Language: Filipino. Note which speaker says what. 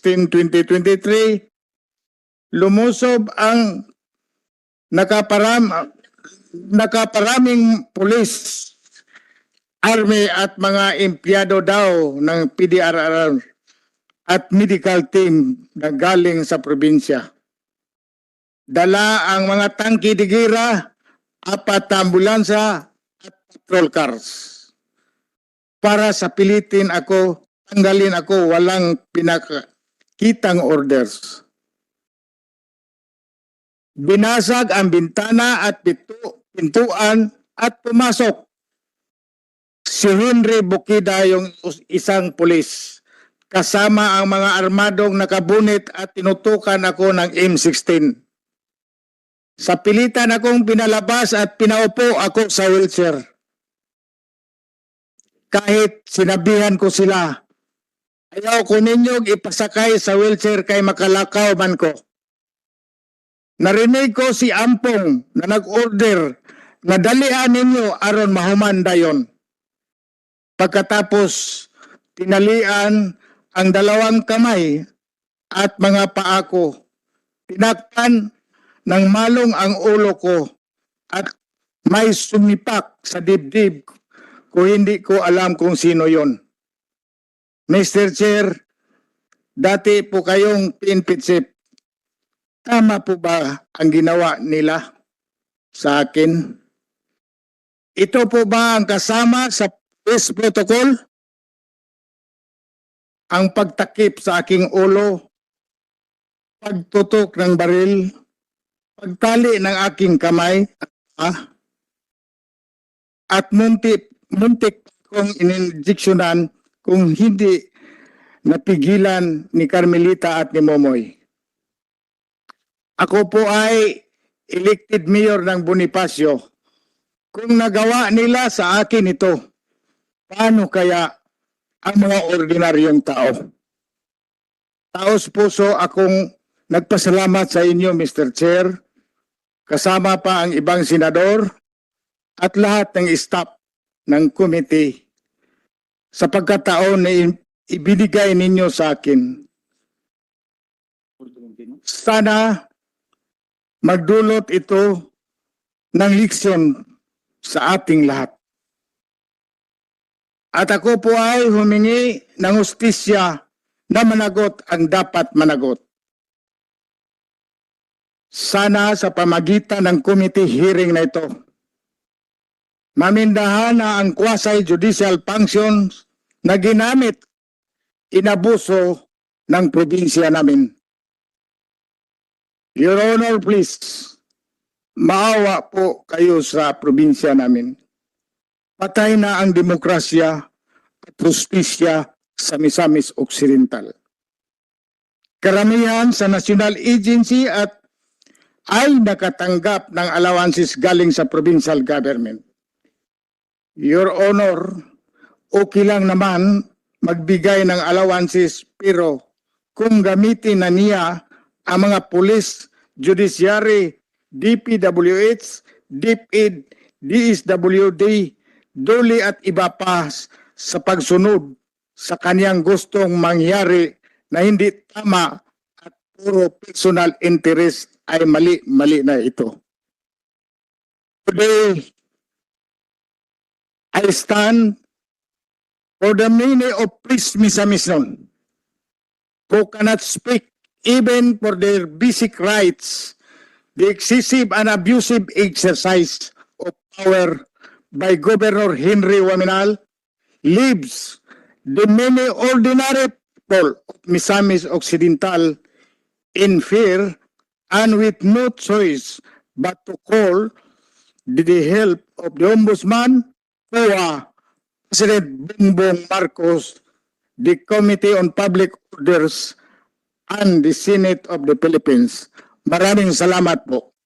Speaker 1: 16, 2023, lumusob ang nakaparaming pulis, army at mga empleyado daw ng PDRR at medical team na galing sa probinsya. Dala ang mga tangki de gira, 4 ambulansya at patrol cars. Para sa pilitin ako, tanggalin ako walang pinakitang orders. Binasag ang bintana at pintuan at pumasok. Si Henry Bukida yung isang pulis. Kasama ang mga armadong nakabunit at tinutukan ako ng M16. Sa pilitan akong pinalabas at pinaupo ako sa wheelchair. Kahit sinabihan ko sila, ayaw ko ninyong ipasakay sa wheelchair kay makalakaw man ko. Narinig ko si Ampong na nag-order na dalian ninyo aron mahuman dayon. Pagkatapos, tinalian ang 2 kamay at mga paa ko. Tinakpan ng malong ang ulo ko at may sumipak sa dibdib ko hindi ko alam kung sino yon. Mr. Chair, dati po kayong PNP chief. Tama po ba ang ginawa nila sa akin? Ito po ba ang kasama sa peace protocol? Ang pagtakip sa aking ulo, pagtutok ng baril, pagtali ng aking kamay, at muntik kong ininjeksyonan kung hindi napigilan ni Carmelita at ni Momoy. Ako po ay elected mayor ng Bonifacio. Kung nagawa nila sa akin ito, paano kaya ang mga ordinaryong tao? Taos puso akong nagpasalamat sa inyo, Mr. Chair, kasama pa ang ibang senador at lahat ng staff ng committee sa pagkataon na ibinigay ninyo sa akin. Sana magdulot ito ng leksyon sa ating lahat. At ako po ay humingi ng hustisya na managot ang dapat managot. Sana sa pamagitan ng committee hearing na ito, mamindahan na ang quasi-judicial functions na ginamit, inabuso ng probinsya namin. Your Honor, please, maawa po kayo sa probinsya namin. Patay na ang demokrasya at justisya sa Misamis Occidental. Karamihan sa national agency at ay nakatanggap ng allowances galing sa provincial government. Your Honor, okay lang naman magbigay ng allowances pero kung gamitin na niya ang mga police, judiciary, DPWH, DepEd, DSWD, DOLE at iba pa sa pagsunod sa kaniyang gustong mangyari na hindi tama at puro personal interest ay mali na ito. Today, I stand for the many of Misamis who cannot speak even for their basic rights, the excessive and abusive exercise of power by Governor Henry Waminal leaves the many ordinary people of Misamis Occidental in fear and with no choice but to call the help of the Ombudsman, POA, President Bongbong Marcos, the Committee on Public Orders, and the Senate of the Philippines. Maraming salamat po.